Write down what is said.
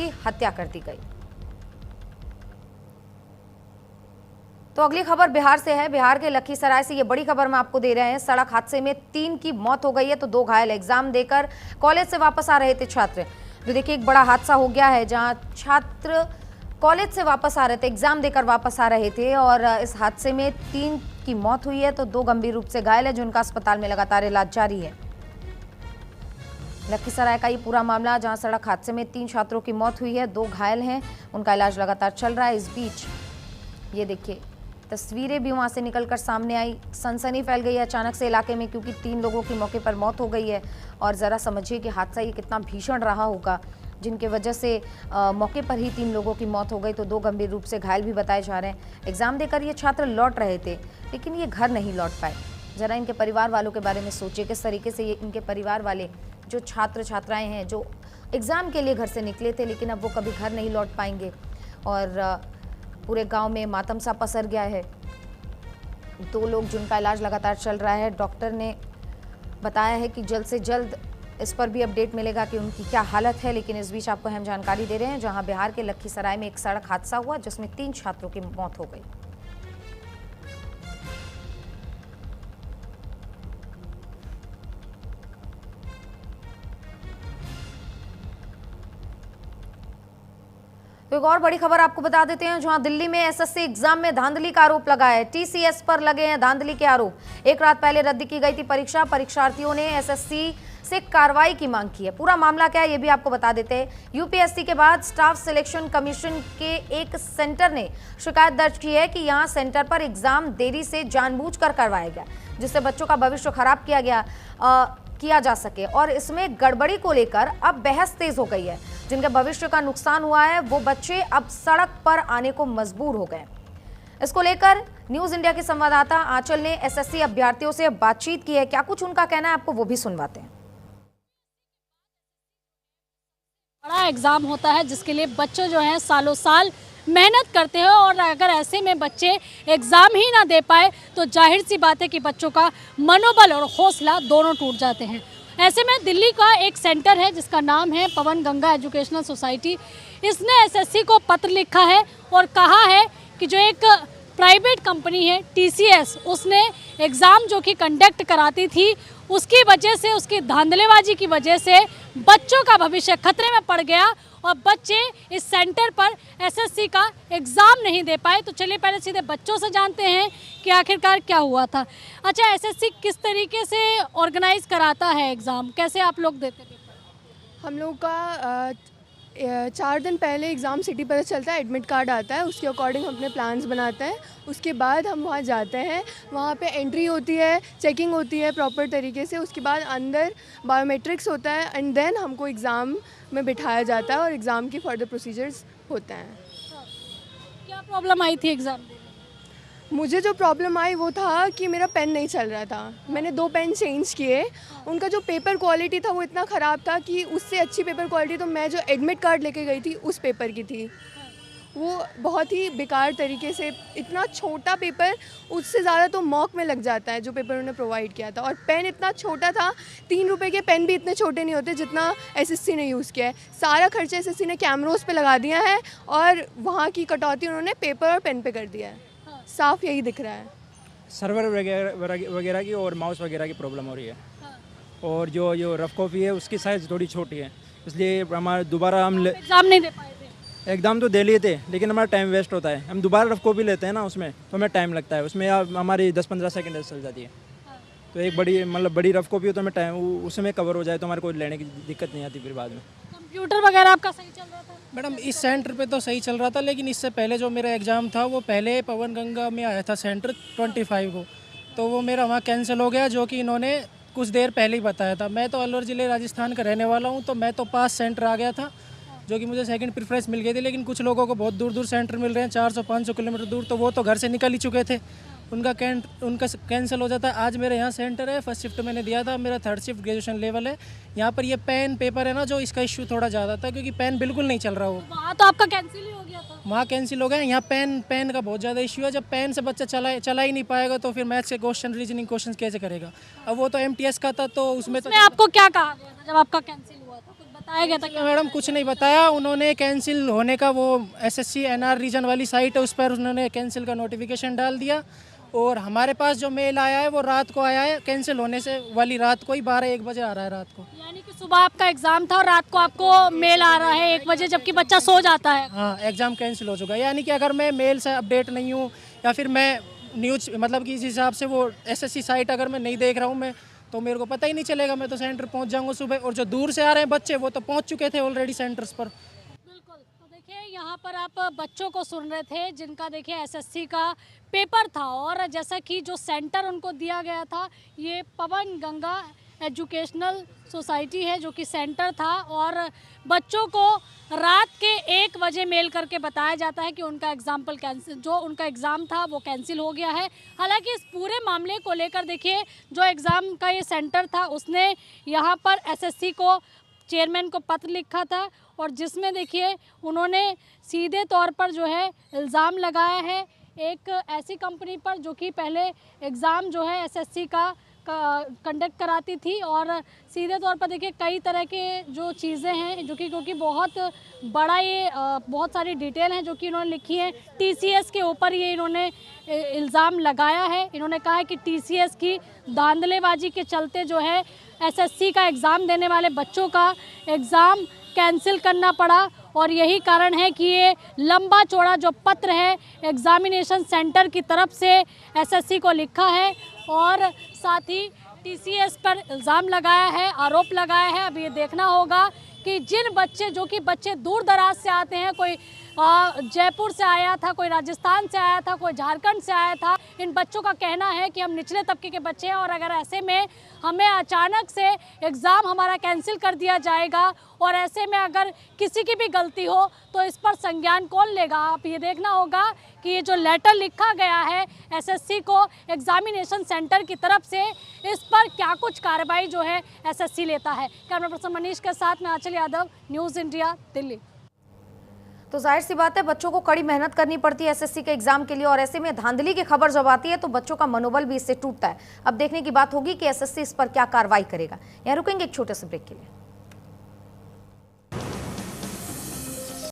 की हत्या कर दी गई। तो अगली खबर बिहार से है। बिहार के लखीसराय से ये बड़ी खबर हम आपको दे रहे हैं। सड़क हादसे में 3 की मौत हो गई है तो 2 घायल। एग्जाम देकर कॉलेज से वापस आ रहे थे छात्र। तो देखिए एक बड़ा हादसा हो गया है जहां छात्र कॉलेज से वापस आ रहे थे, एग्जाम देकर वापस आ रहे थे और इस हादसे में 3 की मौत हुई है तो 2 गंभीर रूप से घायल है जिनका अस्पताल में लगातार इलाज जारी है। लखीसराय का ये पूरा मामला जहां सड़क हादसे में 3 छात्रों की मौत हुई है, 2 घायल हैं, उनका इलाज लगातार चल रहा है। इस बीच ये देखिए तस्वीरें भी वहां से निकलकर सामने आई। सनसनी फैल गई है अचानक से इलाके में क्योंकि 3 लोगों की मौके पर मौत हो गई है और ज़रा समझिए कि हादसा ये कितना भीषण रहा होगा जिनके वजह से मौके पर ही 3 लोगों की मौत हो गई तो 2 गंभीर रूप से घायल भी बताए जा रहे हैं। एग्जाम देकर ये छात्र लौट रहे थे लेकिन ये घर नहीं लौट पाए। जरा इनके परिवार वालों के बारे में सोचिए किस तरीके से ये इनके परिवार वाले जो छात्र छात्राएं हैं जो एग्ज़ाम के लिए घर से निकले थे लेकिन अब वो कभी घर नहीं लौट पाएंगे और पूरे गांव में मातम सा पसर गया है। 2 लोग जिनका इलाज लगातार चल रहा है, डॉक्टर ने बताया है कि जल्द से जल्द इस पर भी अपडेट मिलेगा कि उनकी क्या हालत है। लेकिन इस बीच आपको हम जानकारी दे रहे हैं जहां बिहार के लखीसराय में एक सड़क हादसा हुआ जिसमें 3 छात्रों की मौत हो गई। तो एक और बड़ी खबर आपको बता देते हैं जहां दिल्ली में एसएससी एग्जाम में धांधली का आरोप लगा है। टीसीएस पर लगे हैं धांधली के आरोप। एक रात पहले रद्द की गई थी परीक्षा। परीक्षार्थियों ने एसएससी से कार्रवाई की मांग की है। पूरा मामला क्या है ये भी आपको बता देते हैं। यूपीएससी के बाद स्टाफ सिलेक्शन कमीशन के एक सेंटर ने शिकायत दर्ज की है कि यहां सेंटर पर एग्जाम देरी से जानबूझकर करवाया गया जिससे बच्चों का भविष्य खराब किया जा सके और इसमें गड़बड़ी को लेकर अब बहस तेज हो गई है। जिनके भविष्य का नुकसान हुआ है वो बच्चे अब सड़क पर आने को मजबूर हो गए। इसको लेकर न्यूज इंडिया के संवाददाता आंचल ने एसएससी अभ्यर्थियों से बातचीत की है। क्या कुछ उनका कहना है आपको वो भी सुनवाते हैं। बड़ा एग्जाम होता है जिसके लिए बच्चे जो हैं सालों साल मेहनत करते हैं और अगर ऐसे में बच्चे एग्ज़ाम ही ना दे पाए तो जाहिर सी बात है कि बच्चों का मनोबल और हौसला दोनों टूट जाते हैं। ऐसे में दिल्ली का एक सेंटर है जिसका नाम है पवन गंगा एजुकेशनल सोसाइटी। इसने एसएससी को पत्र लिखा है और कहा है कि जो एक प्राइवेट कंपनी है टीसीएस उसने एग्ज़ाम जो कि कंडक्ट कराती थी उसकी वजह से, उसकी धांधलेबाजी की वजह से बच्चों का भविष्य खतरे में पड़ गया और बच्चे इस सेंटर पर एसएससी का एग्ज़ाम नहीं दे पाए। तो चलिए पहले सीधे बच्चों से जानते हैं कि आखिरकार क्या हुआ था। अच्छा, एसएससी किस तरीके से ऑर्गेनाइज कराता है एग्ज़ाम, कैसे आप लोग देते थे? हम लोग का 4 दिन पहले एग्ज़ाम सिटी पता चलता है, एडमिट कार्ड आता है, उसके अकॉर्डिंग हम अपने प्लान्स बनाते हैं। उसके बाद हम वहाँ जाते हैं, वहाँ पे एंट्री होती है, चेकिंग होती है प्रॉपर तरीके से। उसके बाद अंदर बायोमेट्रिक्स होता है एंड देन हमको एग्ज़ाम में बिठाया जाता है और एग्ज़ाम की फर्दर प्रोसीजर्स होते हैं। क्या प्रॉब्लम आई थी एग्ज़ाम में? मुझे जो प्रॉब्लम आई वो था कि मेरा पेन नहीं चल रहा था। मैंने 2 पेन चेंज किए। उनका जो पेपर क्वालिटी था वो इतना ख़राब था कि उससे अच्छी पेपर क्वालिटी तो मैं जो एडमिट कार्ड लेके गई थी उस पेपर की थी। वो बहुत ही बेकार तरीके से, इतना छोटा पेपर, उससे ज़्यादा तो मॉक में लग जाता है जो पेपर उन्होंने प्रोवाइड किया था। और पेन इतना छोटा था, 3 रुपए के पेन भी इतने छोटे नहीं होते जितना एसएससी ने यूज़ किया है। सारा खर्चा एसएससी ने कैमरोज पे लगा दिया है और वहाँ की कटौती उन्होंने पेपर और पेन पे कर दिया है। साफ यही दिख रहा है। सर्वर वगैरह की और माउस वगैरह की प्रॉब्लम हो रही है। और जो रफ कॉपी है उसकी साइज़ थोड़ी छोटी है, इसलिए हमारा दोबारा हम एग्ज़ाम नहीं दे पाए थे। एग्ज़ाम तो दे लिए थे लेकिन हमारा टाइम वेस्ट होता है। हम दोबारा रफ कॉपी लेते हैं ना उसमें तो हमें टाइम लगता है, उसमें हमारी 10-15 सेकेंड चल जाती है। तो एक बड़ी रफ कॉपी हो तो हमें टाइम उसमें कवर हो जाए तो हमारे को लेने की दिक्कत नहीं आती फिर बाद में। कंप्यूटर वगैरह आपका सही चल रहा था? मैडम इस सेंटर पे तो सही चल रहा था लेकिन इससे पहले जो मेरा एग्ज़ाम था वो पहले पवन गंगा में आया था सेंटर 25 को, तो वो मेरा वहाँ कैंसिल हो गया जो कि इन्होंने कुछ देर पहले ही बताया था। मैं तो अलवर ज़िले राजस्थान का रहने वाला हूँ, तो मैं तो पास सेंटर आ गया था जो कि मुझे सेकंड प्रेफरेंस मिल गई थी। लेकिन कुछ लोगों को बहुत दूर दूर सेंटर मिल रहे हैं, 400-500 किलोमीटर दूर, तो वो तो घर से निकल ही चुके थे, उनका कैंसिल हो जाता है। आज मेरे यहाँ सेंटर है, फर्स्ट शिफ्ट मैंने दिया था, मेरा 3rd शिफ्ट ग्रेजुएशन लेवल है। यहाँ पर ये पेन पेपर है ना जो इसका इशू थोड़ा ज़्यादा था क्योंकि पेन बिल्कुल नहीं चल रहा हो। वहाँ तो आपका कैंसिल ही हो गया था? वहाँ कैंसिल हो गया। यहाँ पेन का बहुत ज़्यादा इशू है। जब पेन से बच्चा चला ही नहीं पाएगा तो फिर मैथ्स के क्वेश्चन, रीजनिंग क्वेश्चन कैसे करेगा। अब वो तो MTS का था तो उसमें तो आपको क्या कहा गया था जब आपका कैंसिल हुआ था? कुछ बताया गया था क्या? मैडम कुछ नहीं बताया उन्होंने। कैंसिल होने का वो SSC NR रीजन वाली साइट है, उस पर उन्होंने कैंसिल का नोटिफिकेशन डाल दिया। और हमारे पास जो मेल आया है वो रात को आया है, कैंसिल होने से वाली रात को ही 12-1 बजे आ रहा है रात को। यानी कि सुबह आपका एग्जाम था और रात को आपको मेल आ रहा है 1 बजे, जबकि बच्चा सो जाता है। हाँ, एग्ज़ाम कैंसिल हो चुका है। यानी कि अगर मैं मेल से अपडेट नहीं हूँ या फिर मैं न्यूज़ मतलब कि इस हिसाब से वो SSC साइट अगर मैं नहीं देख रहा हूँ मैं, तो मेरे को पता ही नहीं चलेगा। मैं तो सेंटर पहुँच जाऊँगा सुबह, और जो दूर से आ रहे हैं बच्चे वो तो पहुँच चुके थे ऑलरेडी सेंटर्स पर। बिल्कुल, तो देखिए यहाँ पर आप बच्चों को सुन रहे थे जिनका देखिए SSC का पेपर था, और जैसा कि जो सेंटर उनको दिया गया था ये पवन गंगा एजुकेशनल सोसाइटी है जो कि सेंटर था, और बच्चों को रात के 1 बजे मेल करके बताया जाता है कि उनका उनका एग्ज़ाम था वो कैंसिल हो गया है। हालांकि इस पूरे मामले को लेकर देखिए जो एग्ज़ाम का ये सेंटर था उसने यहाँ पर SSC को चेयरमैन को पत्र लिखा था, और जिसमें देखिए उन्होंने सीधे तौर पर जो है इल्ज़ाम लगाया है एक ऐसी कंपनी पर जो कि पहले एग्ज़ाम जो है SSC का कंडक्ट कराती थी। और सीधे तौर पर देखिए कई तरह के जो चीज़ें हैं जो कि क्योंकि बहुत बड़ा ये बहुत सारी डिटेल हैं जो कि इन्होंने लिखी है। TCS के ऊपर ये इन्होंने इल्ज़ाम लगाया है। इन्होंने कहा है कि TCS की धांधलेबाजी के चलते जो है SSC का एग्ज़ाम देने वाले बच्चों का एग्ज़ाम कैंसिल करना पड़ा, और यही कारण है कि ये लंबा चौड़ा जो पत्र है एग्ज़ामिनेशन सेंटर की तरफ से SSC को लिखा है, और साथ ही TCS पर इल्ज़ाम लगाया है, आरोप लगाया है। अब ये देखना होगा कि जिन बच्चे जो कि बच्चे दूर दराज से आते हैं, कोई जयपुर से आया था, कोई राजस्थान से आया था, कोई झारखंड से आया था, इन बच्चों का कहना है कि हम निचले तबके के बच्चे हैं, और अगर ऐसे में हमें अचानक से एग्ज़ाम हमारा कैंसिल कर दिया जाएगा और ऐसे में अगर किसी की भी गलती हो तो इस पर संज्ञान कौन लेगा। आप ये देखना होगा कि ये जो लेटर लिखा गया है SSC को एग्ज़ामिनेशन सेंटर की तरफ से, इस पर क्या कुछ कार्रवाई जो है SSC लेता है। कैमरा पर्सन मनीष के साथ में आंचल यादव, न्यूज़ इंडिया, दिल्ली। तो जाहिर सी बात है बच्चों को कड़ी मेहनत करनी पड़ती है SSC के एग्जाम के लिए, और ऐसे में धांधली की खबर जब आती है तो बच्चों का मनोबल भी इससे टूटता है। अब देखने की बात होगी कि SSC इस पर क्या कार्रवाई करेगा। यहाँ रुकेंगे एक छोटे से ब्रेक के लिए।